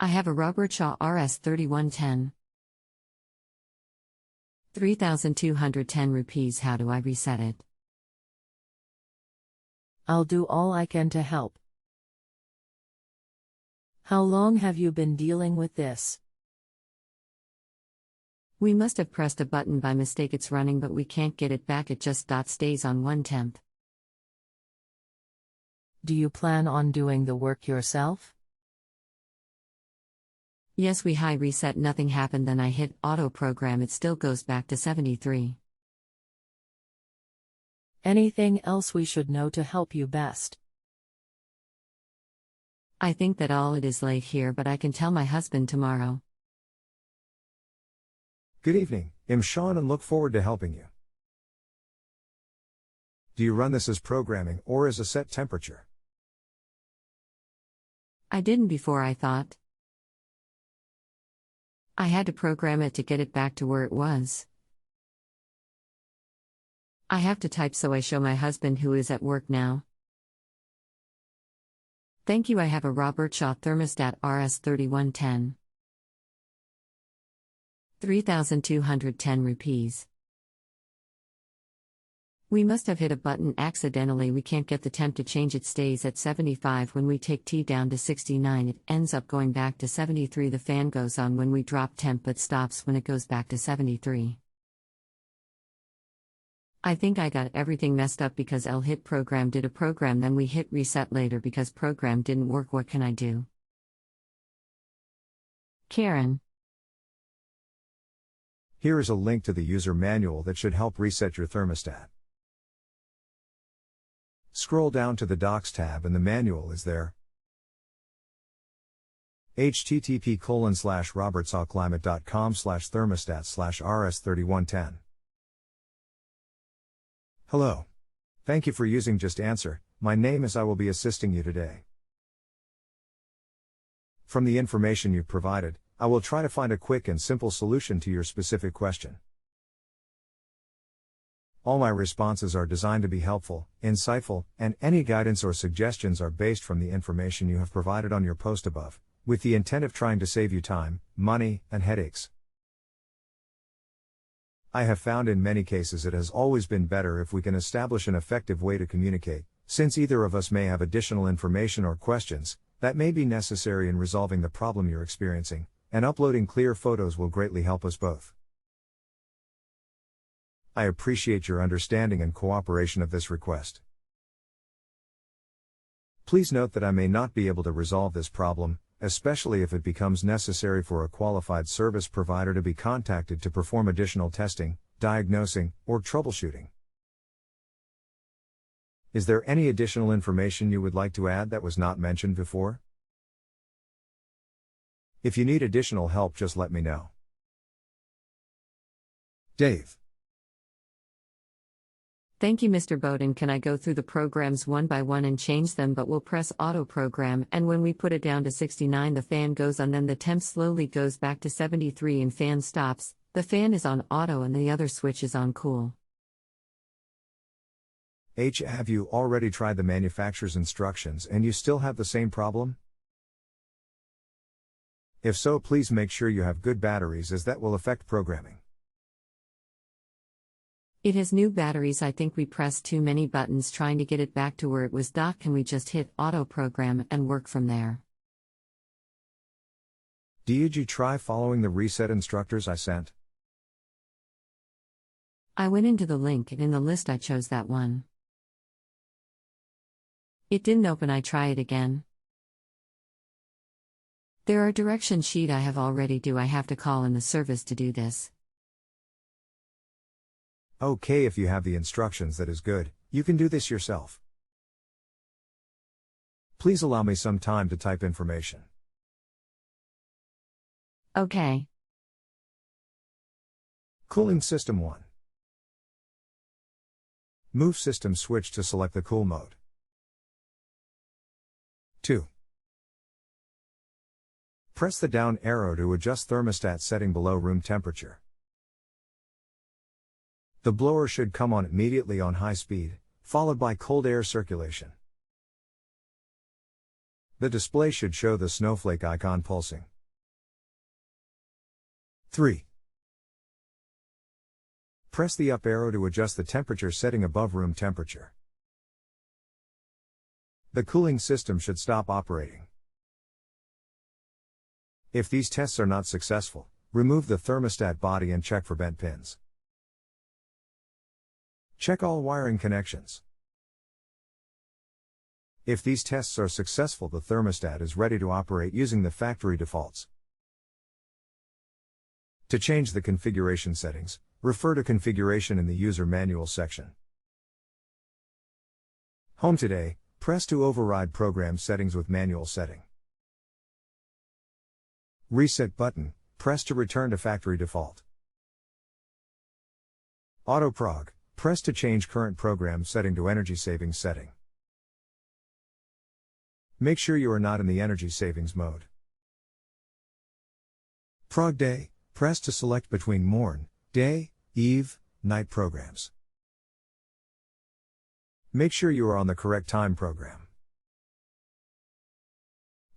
I have a robertshaw rs3110. 3,210 rupees. How do I reset it? I'll do all I can to help. How long have you been dealing with this? We must have pressed a button by mistake. It's running, but we can't get it back at just.stays on one temp. Do you plan on doing the work yourself? Yes, we high reset, nothing happened, then I hit auto program, it still goes back to 73. Anything else we should know to help you best? I think that all it is late here, but I can tell my husband tomorrow. Good evening, I'm Sean and look forward to helping you. Do you run this as programming or as a set temperature? I didn't before, I thought. I had to program it to get it back to where it was. I have to type, so I show my husband who is at work now. Thank you. I have a robertshaw thermostat rs3110. 3,210 rupees. We must have hit a button accidentally. We can't get the temp to change. It stays at 75 when we take T down to 69. It ends up going back to 73. The fan goes on when we drop temp but stops when it goes back to 73. I think I got everything messed up because L hit program did a program, then we hit reset later because program didn't work. What can I do? Karen. Here is a link to the user manual that should help reset your thermostat. Scroll down to the Docs tab and the manual is there. http://robertsawclimate.com/thermostat/rs3110. Hello. Thank you for using JustAnswer. My name is I will be assisting you today. From the information you've provided, I will try to find a quick and simple solution to your specific question. All my responses are designed to be helpful, insightful, and any guidance or suggestions are based from the information you have provided on your post above, with the intent of trying to save you time, money, and headaches. I have found in many cases it has always been better if we can establish an effective way to communicate, since either of us may have additional information or questions that may be necessary in resolving the problem you're experiencing, and uploading clear photos will greatly help us both. I appreciate your understanding and cooperation of this request. Please note that I may not be able to resolve this problem, especially if it becomes necessary for a qualified service provider to be contacted to perform additional testing, diagnosing, or troubleshooting. Is there any additional information you would like to add that was not mentioned before? If you need additional help, just let me know. Dave. Thank you, Mr. Bowden. Can I go through the programs one by one and change them? But we'll press auto program, and when we put it down to 69, the fan goes on, then the temp slowly goes back to 73 and fan stops. The fan is on auto and the other switch is on cool. Have you already tried the manufacturer's instructions and you still have the same problem? If so, please make sure you have good batteries, as that will affect programming. It has new batteries. I think we pressed too many buttons trying to get it back to where it was. Doc, can we just hit auto program and work from there? Did you try following the reset instructors I sent? I went into the link and in the list I chose that one. It didn't open. I try it again. There are direction sheet I have already. Do I have to call in the service to do this? Okay, if you have the instructions, that is good. You can do this yourself. Please allow me some time to type information. Okay. Cooling system 1. Move system switch to select the cool mode. 2. Press the down arrow to adjust thermostat setting below room temperature. The blower should come on immediately on high speed, followed by cold air circulation. The display should show the snowflake icon pulsing. 3. Press the up arrow to adjust the temperature setting above room temperature. The cooling system should stop operating. If these tests are not successful, remove the thermostat body and check for bent pins. Check all wiring connections. If these tests are successful, the thermostat is ready to operate using the factory defaults. To change the configuration settings, refer to Configuration in the User Manual section. Home today, press to override program settings with manual setting. Reset button, press to return to factory default. Auto prog, press to change current program setting to energy savings setting. Make sure you are not in the energy savings mode. Prog day, press to select between morn, day, eve, night programs. Make sure you are on the correct time program.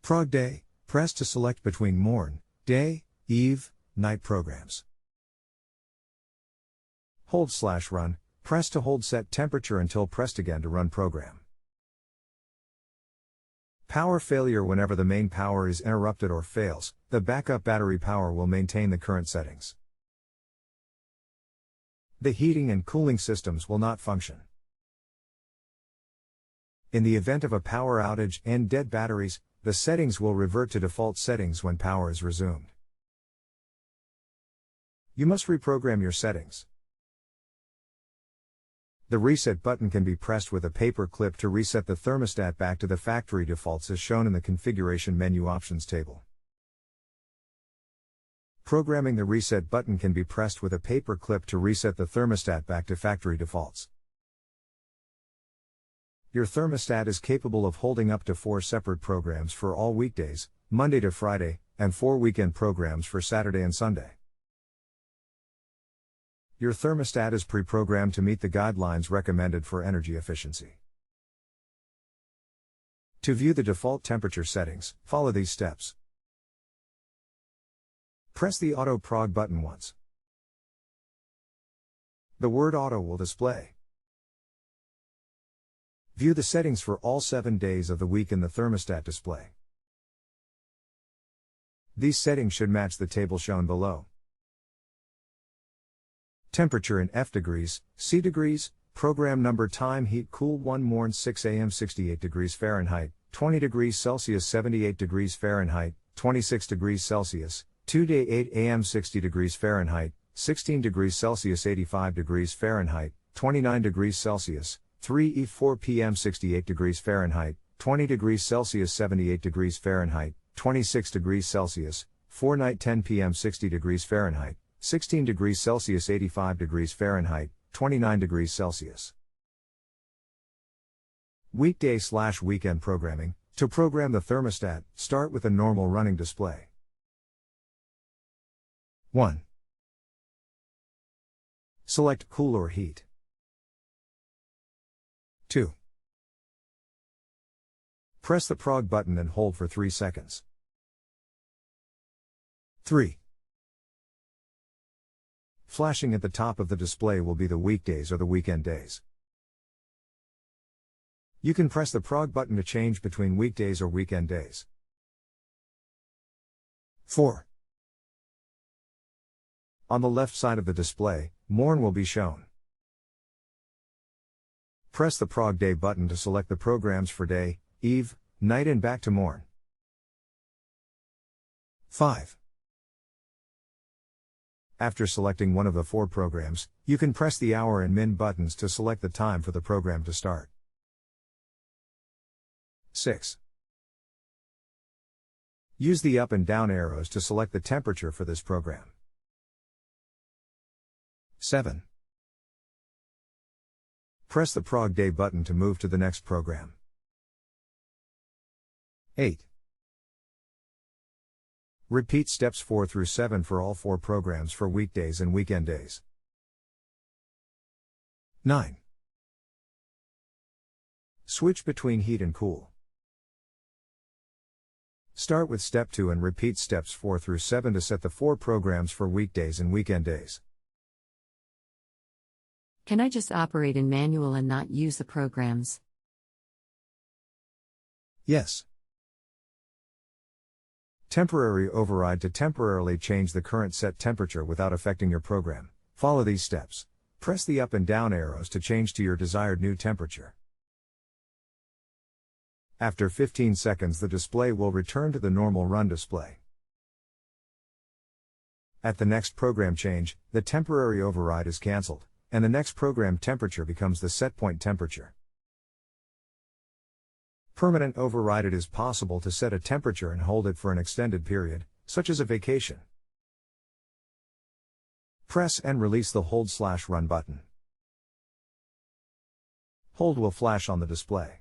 Prog day, press to select between morn, day, eve, night programs. Hold/run, press to hold set temperature until pressed again to run program. Power failure. Whenever the main power is interrupted or fails, the backup battery power will maintain the current settings. The heating and cooling systems will not function. In the event of a power outage and dead batteries, the settings will revert to default settings when power is resumed. You must reprogram your settings. The reset button can be pressed with a paper clip to reset the thermostat back to the factory defaults as shown in the configuration menu options table. Programming. The reset button can be pressed with a paper clip to reset the thermostat back to factory defaults. Your thermostat is capable of holding up to 4 separate programs for all weekdays, Monday to Friday, and 4 weekend programs for Saturday and Sunday. Your thermostat is pre-programmed to meet the guidelines recommended for energy efficiency. To view the default temperature settings, follow these steps. Press the Auto Prog button once. The word Auto will display. View the settings for all 7 days of the week in the thermostat display. These settings should match the table shown below. Temperature in F degrees, C degrees, program number time heat cool 1 morn 6 am 68 degrees Fahrenheit, 20 degrees Celsius 78 degrees Fahrenheit, 26 degrees Celsius, 2 day 8 am 60 degrees Fahrenheit, 16 degrees Celsius 85 degrees Fahrenheit, 29 degrees Celsius, 3 e 4 pm 68 degrees Fahrenheit, 20 degrees Celsius 78 degrees Fahrenheit, 26 degrees Celsius, 4 night 10 pm 60 degrees Fahrenheit, 16 degrees Celsius 85 degrees Fahrenheit, 29 degrees Celsius. Weekday/weekend programming. To program the thermostat, start with a normal running display. 1. Select cool or heat. 2. Press the prog button and hold for 3 seconds. 3. Flashing at the top of the display will be the weekdays or the weekend days. You can press the prog button to change between weekdays or weekend days. 4. On the left side of the display, morn will be shown. Press the prog day button to select the programs for day, eve, night and back to morn. 5. After selecting one of the 4 programs, you can press the hour and min buttons to select the time for the program to start. 6. Use the up and down arrows to select the temperature for this program. 7. Press the prog day button to move to the next program. 8. Repeat steps 4 through 7 for all 4 programs for weekdays and weekend days. 9. Switch between heat and cool. Start with step 2 and repeat steps 4 through 7 to set the 4 programs for weekdays and weekend days. Can I just operate in manual and not use the programs? Yes. Temporary override to temporarily change the current set temperature without affecting your program. Follow these steps. Press the up and down arrows to change to your desired new temperature. After 15 seconds, the display will return to the normal run display. At the next program change, the temporary override is cancelled, and the next program temperature becomes the set point temperature. Permanent override: it is possible to set a temperature and hold it for an extended period, such as a vacation. Press and release the hold/run button. Hold will flash on the display.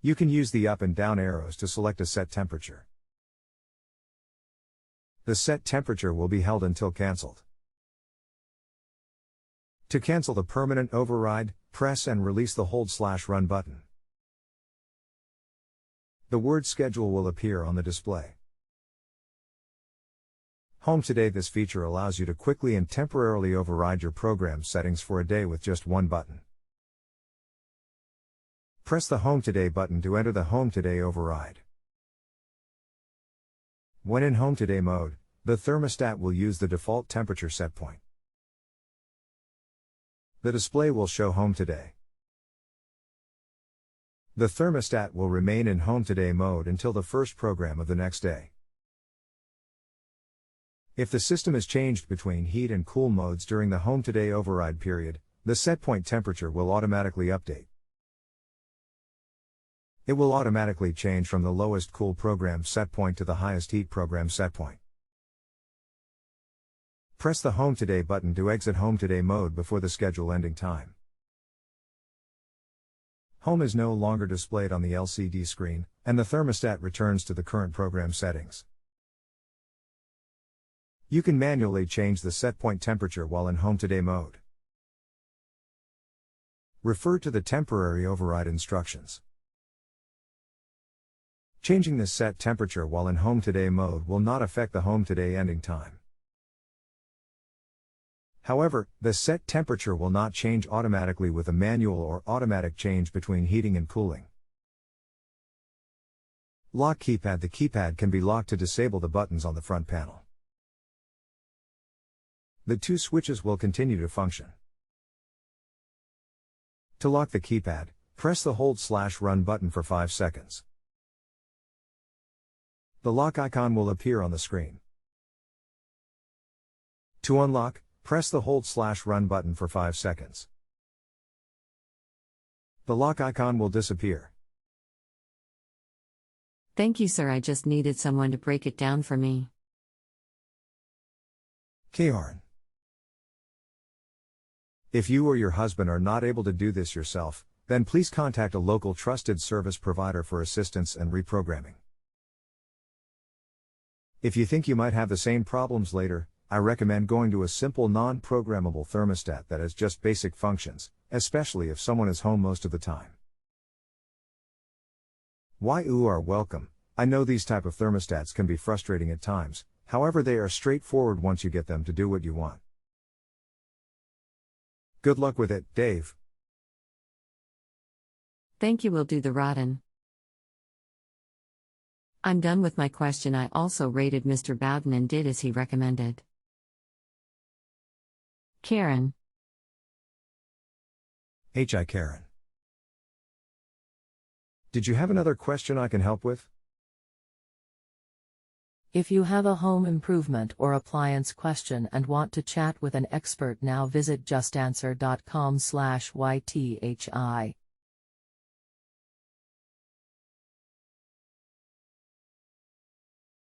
You can use the up and down arrows to select a set temperature. The set temperature will be held until cancelled. To cancel the permanent override, press and release the hold/run button. The word schedule will appear on the display. Home Today: this feature allows you to quickly and temporarily override your program settings for a day with just one button. Press the Home Today button to enter the Home Today override. When in Home Today mode, the thermostat will use the default temperature set point. The display will show Home Today. The thermostat will remain in Home Today mode until the first program of the next day. If the system is changed between heat and cool modes during the Home Today override period, the set point temperature will automatically update. It will automatically change from the lowest cool program set point to the highest heat program set point. Press the Home Today button to exit Home Today mode before the schedule ending time. Home is no longer displayed on the LCD screen, and the thermostat returns to the current program settings. You can manually change the set point temperature while in Home Today mode. Refer to the temporary override instructions. Changing the set temperature while in Home Today mode will not affect the Home Today ending time. However, the set temperature will not change automatically with a manual or automatic change between heating and cooling. Lock keypad: the keypad can be locked to disable the buttons on the front panel. The two switches will continue to function. To lock the keypad, press the hold/run button for 5 seconds. The lock icon will appear on the screen. To unlock, press the hold/run button for 5 seconds. The lock icon will disappear. Thank you, sir. I just needed someone to break it down for me. Keyhorn. If you or your husband are not able to do this yourself, then please contact a local trusted service provider for assistance and reprogramming. If you think you might have the same problems later, I recommend going to a simple non-programmable thermostat that has just basic functions, especially if someone is home most of the time. You are welcome. I know these type of thermostats can be frustrating at times, however they are straightforward once you get them to do what you want. Good luck with it, Dave. Thank you. Will do the rotten. I'm done with my question. I also rated Mr. Bowden and did as he recommended. Karen. Hi Karen. Did you have another question I can help with? If you have a home improvement or appliance question and want to chat with an expert now, visit justanswer.com/ythi.